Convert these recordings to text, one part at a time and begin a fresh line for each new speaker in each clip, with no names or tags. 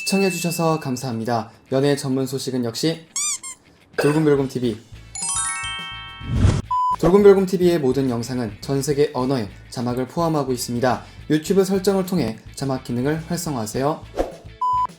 시청해주셔서 감사합니다. 연애 전문 소식은 역시 돌곰별곰TV. 돌곰별곰TV의 모든 영상은 전세계 언어에 자막을 포함하고 있습니다. 유튜브 설정을 통해 자막 기능을 활성화하세요.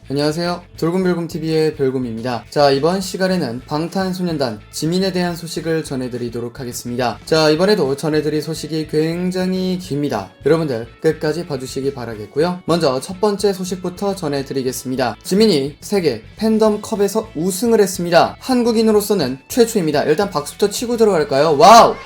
안녕하세요. 돌곰별곰TV의 별곰입니다. 자, 이번 시간에는 방탄소년단 지민에 대한 소식을 전해드리도록 하겠습니다. 자, 이번에도 전해드릴 소식이 굉장히 깁니다. 여러분들 끝까지 봐주시기 바라겠고요. 먼저 첫 번째 소식부터 전해드리겠습니다. 지민이 세계 팬덤컵에서 우승을 했습니다. 한국인으로서는 최초입니다. 일단 박수부터 치고 들어갈까요? 와우!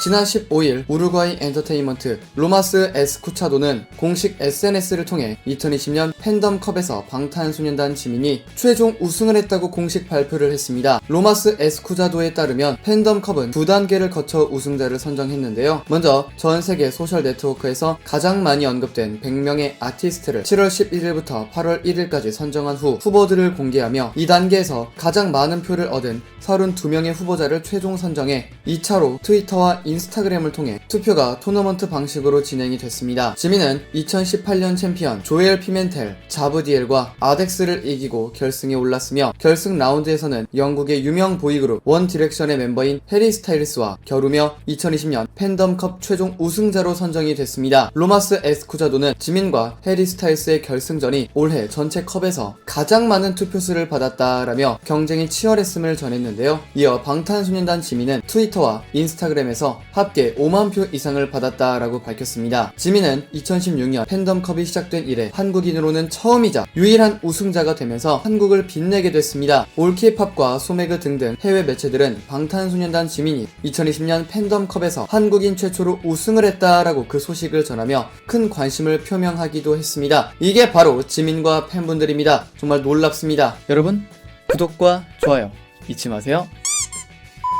지난 15일 우루과이 엔터테인먼트 로마스 에스쿠차도는 공식 SNS를 통해 2020년 팬덤컵에서 방탄소년단 지민이 최종 우승을 했다고 공식 발표를 했습니다. 로마스 에스쿠차도에 따르면 팬덤컵은 2단계를 거쳐 우승자를 선정했는데요. 먼저 전 세계 소셜 네트워크에서 가장 많이 언급된 100명의 아티스트를 7월 11일부터 8월 1일까지 선정한 후 후보들을 공개하며 2단계에서 가장 많은 표를 얻은 32명의 후보자를 최종 선정해 2차로 트위터와 인스타그램을 통해 투표가 토너먼트 방식으로 진행이 됐습니다. 지민은 2018년 챔피언 조엘 피멘텔, 자브디엘과 아덱스를 이기고 결승에 올랐으며 결승 라운드에서는 영국의 유명 보이그룹 원 디렉션의 멤버인 해리 스타일스와 겨루며 2020년 팬덤컵 최종 우승자로 선정이 됐습니다. 로마스 에스쿠자도는 지민과 해리 스타일스의 결승전이 올해 전체 컵에서 가장 많은 투표수를 받았다라며 경쟁이 치열했음을 전했는데요. 이어 방탄소년단 지민은 트위터와 인스타그램에서 합계 5만 표 이상을 받았다라고 밝혔습니다. 지민은 2016년 팬덤컵이 시작된 이래 한국인으로는 처음이자 유일한 우승자가 되면서 한국을 빛내게 됐습니다. 올케이팝과 소매그 등등 해외 매체들은 방탄소년단 지민이 2020년 팬덤컵에서 한국인 최초로 우승을 했다라고 그 소식을 전하며 큰 관심을 표명하기도 했습니다. 이게 바로 지민과 팬분들입니다. 정말 놀랍습니다. 여러분, 구독과 좋아요 잊지 마세요.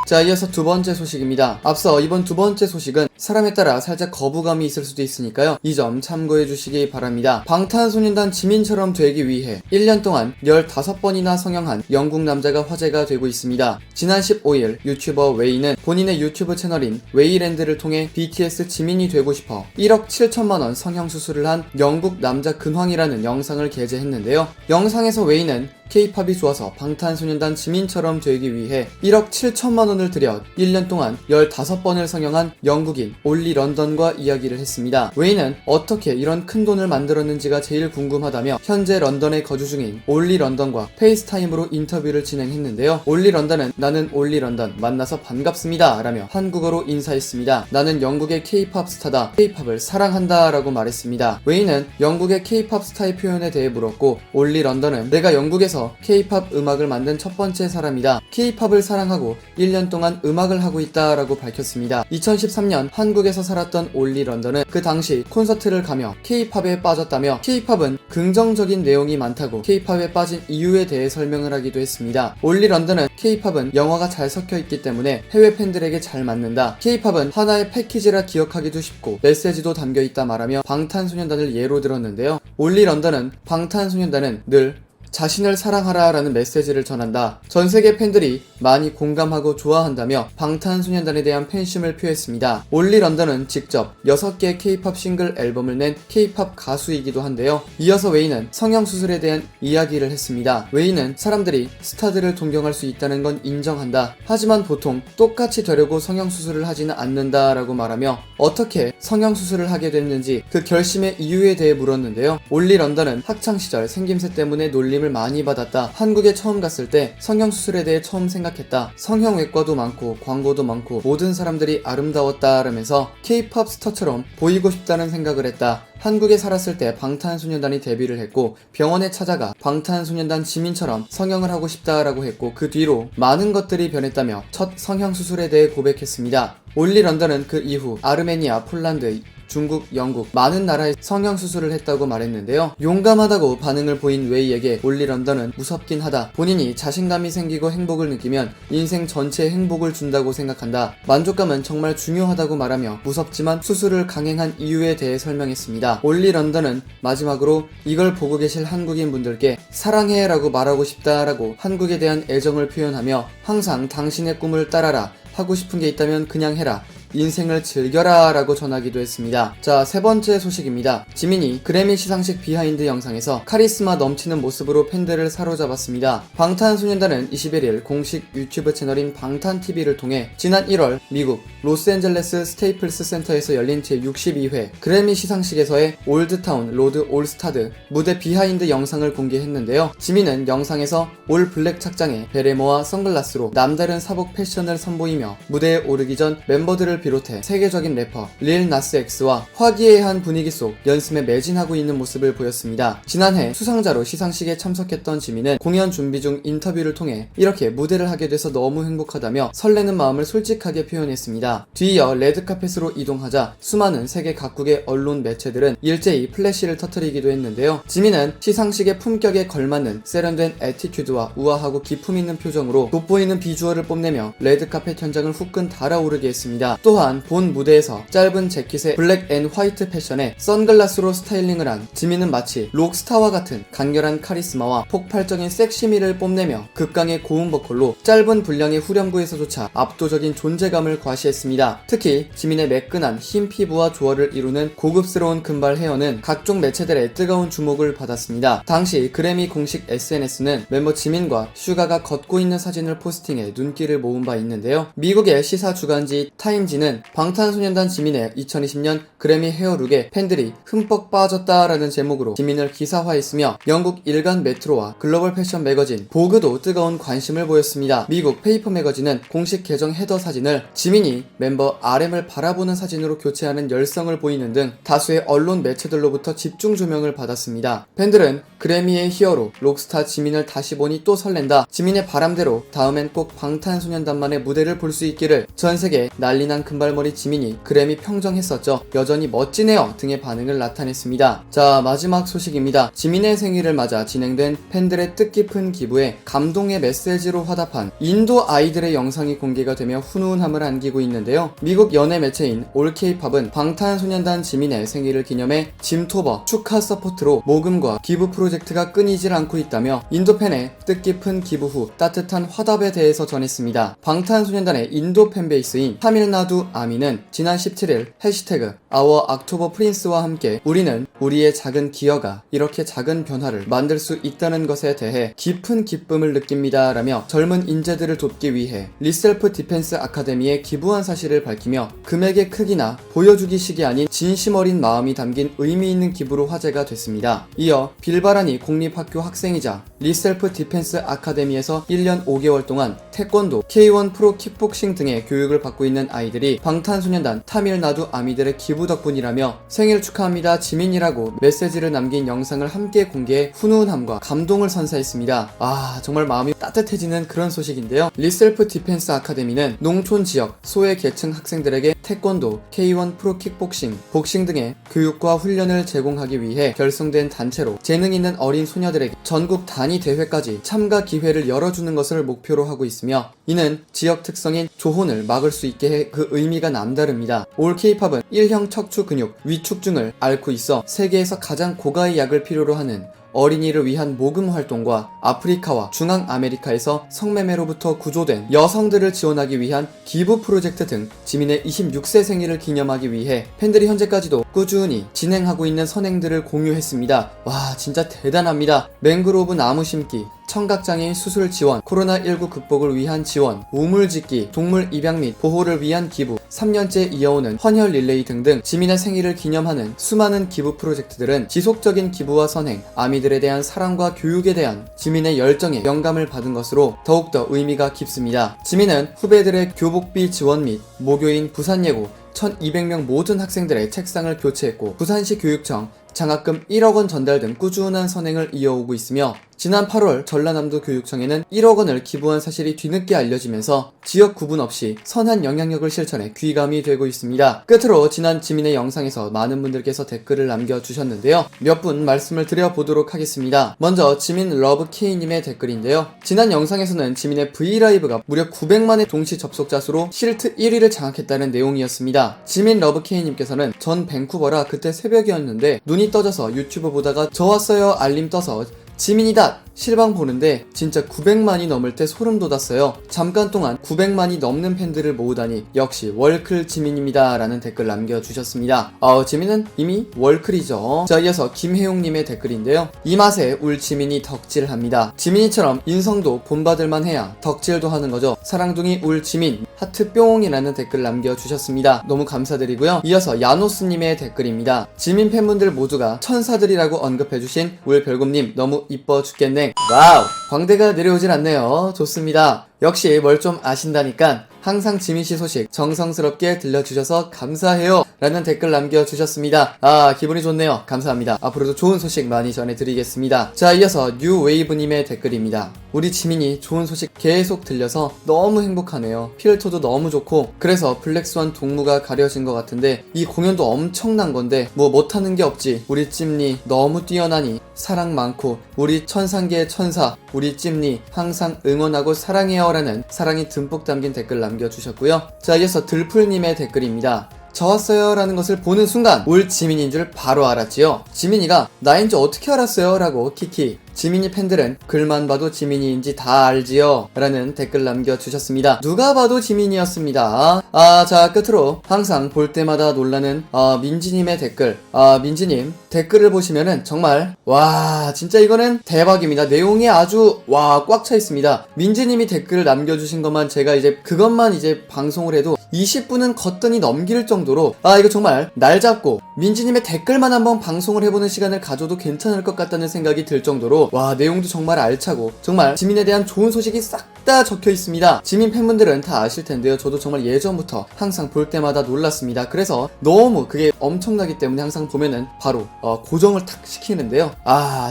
자, 이어서 두 번째 소식입니다. 앞서 이번 두 번째 소식은 사람에 따라 살짝 거부감이 있을 수도 있으니까요. 이 점 참고해 주시기 바랍니다. 방탄소년단 지민처럼 되기 위해 1년 동안 15번이나 성형한 영국 남자가 화제가 되고 있습니다. 지난 15일 유튜버 웨이는 본인의 유튜브 채널인 웨이랜드를 통해 BTS 지민이 되고 싶어 1억 7천만원 성형수술을 한 영국 남자 근황이라는 영상을 게재했는데요. 영상에서 웨이는 K-팝이 좋아서 방탄소년단 지민처럼 되기 위해 1억 7천만원을 들여 1년 동안 15번을 성형한 영국인 올리 런던과 이야기를 했습니다. 웨이는 어떻게 이런 큰 돈을 만들었는지가 제일 궁금하다며 현재 런던에 거주 중인 올리 런던과 페이스타임으로 인터뷰를 진행했는데요. 올리 런던은 나는 올리 런던 만나서 반갑습니다 라며 한국어로 인사했습니다. 나는 영국의 K-팝 스타다. K-팝을 사랑한다 라고 말했습니다. 웨이는 영국의 K-팝 스타의 표현에 대해 물었고 올리 런던은 내가 영국에서 K-팝 음악을 만든 첫 번째 사람이다. K-팝을 사랑하고 1년 동안 음악을 하고 있다 라고 밝혔습니다. 2013년 한국에서 살았던 올리 런던은 그 당시 콘서트를 가며 K-팝에 빠졌다며 K-팝은 긍정적인 내용이 많다고 K-팝에 빠진 이유에 대해 설명을 하기도 했습니다. 올리 런던은 K-팝은 영어가 잘 섞여 있기 때문에 해외 팬들에게 잘 맞는다. K-팝은 하나의 패키지라 기억하기도 쉽고 메시지도 담겨 있다 말하며 방탄소년단을 예로 들었는데요. 올리 런던은 방탄소년단은 늘 자신을 사랑하라 라는 메시지를 전한다. 전세계 팬들이 많이 공감하고 좋아한다며 방탄소년단에 대한 팬심을 표했습니다. 올리 런던은 직접 6개의 K-팝 싱글 앨범을 낸 K-팝 가수이기도 한데요. 이어서 웨이는 성형수술에 대한 이야기를 했습니다. 웨이는 사람들이 스타들을 존경할 수 있다는 건 인정한다. 하지만 보통 똑같이 되려고 성형수술을 하지는 않는다 라고 말하며 어떻게 성형수술을 하게 됐는지 그 결심의 이유에 대해 물었는데요. 올리 런던은 학창시절 생김새 때문에 놀림을 많이 받았다. 한국에 처음 갔을 때 성형수술에 대해 처음 생각했다. 성형외과도 많고 광고도 많고 모든 사람들이 아름다웠다 라면서 K-팝 스타처럼 보이고 싶다는 생각을 했다. 한국에 살았을 때 방탄소년단이 데뷔를 했고 병원에 찾아가 방탄소년단 지민처럼 성형을 하고 싶다라고 했고 그 뒤로 많은 것들이 변했다며 첫 성형수술에 대해 고백했습니다. 올리 런던은 그 이후 아르메니아, 폴란드, 중국, 영국 많은 나라에 성형수술을 했다고 말했는데요. 용감하다고 반응을 보인 웨이에게 올리 런던은 무섭긴 하다. 본인이 자신감이 생기고 행복을 느끼면 인생 전체에 행복을 준다고 생각한다. 만족감은 정말 중요하다고 말하며 무섭지만 수술을 강행한 이유에 대해 설명했습니다. 올리 런던은 마지막으로 이걸 보고 계실 한국인 분들께 사랑해 라고 말하고 싶다 라고 한국에 대한 애정을 표현하며 항상 당신의 꿈을 따라라. 하고 싶은 게 있다면 그냥 해라. 인생을 즐겨라 라고 전하기도 했습니다. 자, 세 번째 소식입니다. 지민이 그래미 시상식 비하인드 영상에서 카리스마 넘치는 모습으로 팬들을 사로잡았습니다. 방탄소년단은 21일 공식 유튜브 채널인 방탄TV를 통해 지난 1월 미국 로스앤젤레스 스테이플스 센터에서 열린 제62회 그래미 시상식에서의 올드타운 로드 올스타드 무대 비하인드 영상을 공개했는데요. 지민은 영상에서 올 블랙 착장에 베레모와 선글라스로 남다른 사복 패션을 선보이며 무대에 오르기 전 멤버들을 비롯해 세계적인 래퍼 릴 나스 엑스와 화기애애한 분위기 속 연습에 매진하고 있는 모습을 보였습니다. 지난해 수상자로 시상식에 참석했던 지민은 공연 준비 중 인터뷰를 통해 이렇게 무대를 하게 돼서 너무 행복하다며 설레는 마음을 솔직하게 표현했습니다. 뒤이어 레드카펫으로 이동하자 수많은 세계 각국의 언론 매체들은 일제히 플래시를 터뜨리기도 했는데요. 지민은 시상식의 품격에 걸맞는 세련된 애티튜드와 우아하고 기품 있는 표정으로 돋보이는 비주얼을 뽐내며 레드카펫 현장을 후끈 달아오르게 했습니다. 또한 본 무대에서 짧은 재킷에 블랙 앤 화이트 패션에 선글라스로 스타일링을 한 지민은 마치 록스타와 같은 강렬한 카리스마와 폭발적인 섹시미를 뽐내며 극강의 고음 보컬로 짧은 분량의 후렴구에서조차 압도적인 존재감을 과시했습니다. 특히 지민의 매끈한 흰 피부와 조화를 이루는 고급스러운 금발 헤어는 각종 매체들의 뜨거운 주목을 받았습니다. 당시 그래미 공식 SNS는 멤버 지민과 슈가가 걷고 있는 사진을 포스팅해 눈길을 모은 바 있는데요. 미국의 시사 주간지 타임지는 방탄소년단 지민의 2020년 그래미 헤어룩에 팬들이 흠뻑 빠졌다라는 제목으로 지민을 기사화했으며 영국 일간 메트로와 글로벌 패션 매거진 보그도 뜨거운 관심을 보였습니다. 미국 페이퍼 매거진은 공식 계정 헤더 사진을 지민이 멤버 RM을 바라보는 사진으로 교체하는 열성을 보이는 등 다수의 언론 매체들로부터 집중 조명을 받았습니다. 팬들은 그래미의 히어로 록스타 지민을 다시 보니 또 설렌다. 지민의 바람대로 다음엔 꼭 방탄소년단만의 무대를 볼 수 있기를. 전세계 난리난 금발머리 지민이 그래미 평정했었죠. 여전히 멋지네요 등의 반응을 나타냈습니다. 자, 마지막 소식입니다. 지민의 생일을 맞아 진행된 팬들의 뜻깊은 기부에 감동의 메시지로 화답한 인도 아이들의 영상이 공개가 되며 훈훈함을 안기고 있는데요. 미국 연예 매체인 올케이팝은 방탄소년단 지민의 생일을 기념해 짐토버 축하 서포트로 모금과 기부 프로젝트가 끊이질 않고 있다며 인도 팬의 뜻깊은 기부 후 따뜻한 화답에 대해서 전했습니다. 방탄소년단의 인도 팬베이스인 타밀나두 아미는 지난 17일 해시태그 Our October Prince와 함께 우리는 우리의 작은 기여가 이렇게 작은 변화를 만들 수 있다는 것에 대해 깊은 기쁨을 느낍니다 라며 젊은 인재들을 돕기 위해 리셀프 디펜스 아카데미에 기부한 사실을 밝히며 금액의 크기나 보여주기식이 아닌 진심 어린 마음이 담긴 의미 있는 기부로 화제가 됐습니다. 이어 빌바라니 공립학교 학생이자 리셀프 디펜스 아카데미에서 1년 5개월 동안 태권도, K1 프로 킥복싱 등의 교육을 받고 있는 아이들이 방탄소년단 타밀나두 아미들의 기부 덕분이라며 생일 축하합니다 지민이라고 메시지를 남긴 영상을 함께 공개해 훈훈함과 감동을 선사했습니다. 아, 정말 마음이 따뜻해지는 그런 소식인데요. 리셀프 디펜스 아카데미는 농촌 지역 소외 계층 학생들에게 태권도, K1 프로 킥복싱, 복싱 등의 교육과 훈련을 제공하기 위해 결성된 단체로 재능 있는 어린 소녀들에게 전국 단위 대회까지 참가 기회를 열어주는 것을 목표로 하고 있으며 이는 지역 특성인 조혼을 막을 수 있게 해 그 의미가 남다릅니다. 올 K-팝은 일형 척추 근육 위축증을 앓고 있어 세계에서 가장 고가의 약을 필요로 하는 어린이를 위한 모금 활동과 아프리카와 중앙아메리카에서 성매매로부터 구조된 여성들을 지원하기 위한 기부 프로젝트 등 지민의 26세 생일을 기념하기 위해 팬들이 현재까지도 꾸준히 진행하고 있는 선행들을 공유했습니다. 와, 진짜 대단합니다. 맹그로브 나무 심기, 청각장애인 수술 지원, 코로나19 극복을 위한 지원, 우물 짓기, 동물 입양 및 보호를 위한 기부, 3년째 이어오는 헌혈 릴레이 등등 지민의 생일을 기념하는 수많은 기부 프로젝트들은 지속적인 기부와 선행, 아미들에 대한 사랑과 교육에 대한 지민의 열정에 영감을 받은 것으로 더욱더 의미가 깊습니다. 지민은 후배들의 교복비 지원 및 모교인 부산예고 1200명 모든 학생들의 책상을 교체했고 부산시 교육청 장학금 1억 원 전달 등 꾸준한 선행을 이어오고 있으며 지난 8월 전라남도 교육청에는 1억 원을 기부한 사실이 뒤늦게 알려지면서 지역 구분 없이 선한 영향력을 실천해 귀감이 되고 있습니다. 끝으로 지난 지민의 영상에서 많은 분들께서 댓글을 남겨주셨는데요. 몇 분 말씀을 드려보도록 하겠습니다. 먼저 지민 러브K님의 댓글인데요. 지난 영상에서는 지민의 브이라이브가 무려 900만의 동시 접속자 수로 실트 1위를 장악했다는 내용이었습니다. 지민 러브K님께서는 전 밴쿠버라 그때 새벽이었는데 눈이 떠져서 유튜브 보다가 저 왔어요 알림 떠서 지민이다 실방 보는데 진짜 900만이 넘을 때 소름 돋았어요. 잠깐 동안 900만이 넘는 팬들을 모으다니 역시 월클 지민입니다 라는 댓글 남겨주셨습니다. 지민은 이미 월클이죠. 자, 이어서 김혜용님의 댓글인데요. 이 맛에 울 지민이 덕질합니다. 지민이처럼 인성도 본받을만 해야 덕질도 하는 거죠. 사랑둥이 울 지민 하트 뿅이라는 댓글 남겨주셨습니다. 너무 감사드리고요. 이어서 야노스님의 댓글입니다. 지민 팬분들 모두가 천사들이라고 언급해주신 울 별곰님 너무 이뻐 죽겠네. 와우, 광대가 내려오질 않네요. 좋습니다. 역시 뭘 좀 아신다니까 항상 지민씨 소식 정성스럽게 들려주셔서 감사해요 라는 댓글 남겨주셨습니다. 기분이 좋네요. 감사합니다. 앞으로도 좋은 소식 많이 전해드리겠습니다. 자, 이어서 뉴웨이브님의 댓글입니다. 우리 지민이 좋은 소식 계속 들려서 너무 행복하네요. 필터도 너무 좋고 그래서 블랙스완 동무가 가려진 것 같은데 이 공연도 엄청난 건데 뭐 못하는 게 없지. 우리 찜니 너무 뛰어나니 사랑 많고 우리 천상계의 천사 우리 찜니 항상 응원하고 사랑해요 라는 사랑이 듬뿍 담긴 댓글 남겨주셨고요. 자, 이어서 들풀님의 댓글입니다. 저 왔어요 라는 것을 보는 순간 울 지민인 줄 바로 알았지요. 지민이가 나인지 어떻게 알았어요? 라고 키키. 지민이 팬들은 글만 봐도 지민이인지 다 알지요 라는 댓글 남겨주셨습니다. 누가 봐도 지민이었습니다. 자, 끝으로 항상 볼 때마다 놀라는 민지님의 댓글. 민지님 댓글을 보시면은 정말 와 진짜 이거는 대박입니다. 내용이 아주 꽉 차 있습니다. 민지님이 댓글을 남겨주신 것만 제가 이제 그것만 이제 방송을 해도 20분은 거뜬히 넘길 정도로 이거 정말 날 잡고 민지님의 댓글만 한번 방송을 해보는 시간을 가져도 괜찮을 것 같다는 생각이 들 정도로 와 내용도 정말 알차고 정말 지민에 대한 좋은 소식이 싹 다 적혀 있습니다. 지민 팬분들은 다 아실 텐데요. 저도 정말 예전부터 항상 볼 때마다 놀랐습니다. 그래서 너무 그게 엄청나기 때문에 항상 보면은 바로 고정을 탁 시키는데요.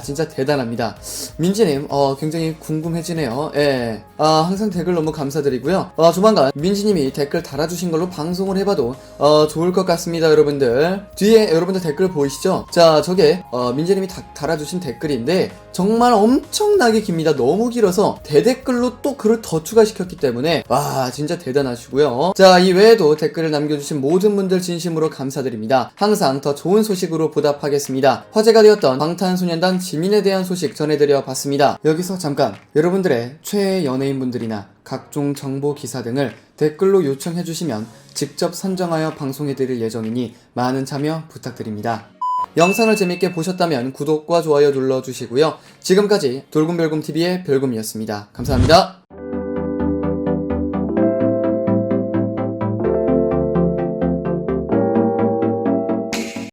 진짜 대단합니다. 민지님 굉장히 궁금해지네요. 예. 항상 댓글 너무 감사드리고요. 조만간 민지님이 댓글 달아주신 걸로 방송을 해봐도 좋을 것 같습니다. 여러분들 뒤에 여러분들 댓글 보이시죠? 자, 저게 민지님이 달아주신 댓글인데 정말 엄청나게 깁니다. 너무 길어서 대댓글로 또 글을 더 추가시켰기 때문에 진짜 대단하시고요. 자, 이 외에도 댓글을 남겨주신 모든 분들 진심으로 감사드립니다. 항상 더 좋은 소식으로 보답하겠습니다. 화제가 되었던 방탄소년단 지민에 대한 소식 전해드려 봤습니다. 여기서 잠깐 여러분들의 최애 연예인분들이나 각종 정보 기사 등을 댓글로 요청해주시면 직접 선정하여 방송해드릴 예정이니 많은 참여 부탁드립니다. 영상을 재밌게 보셨다면 구독과 좋아요 눌러주시고요. 지금까지 돌곰별곰TV의 별곰이었습니다. 감사합니다.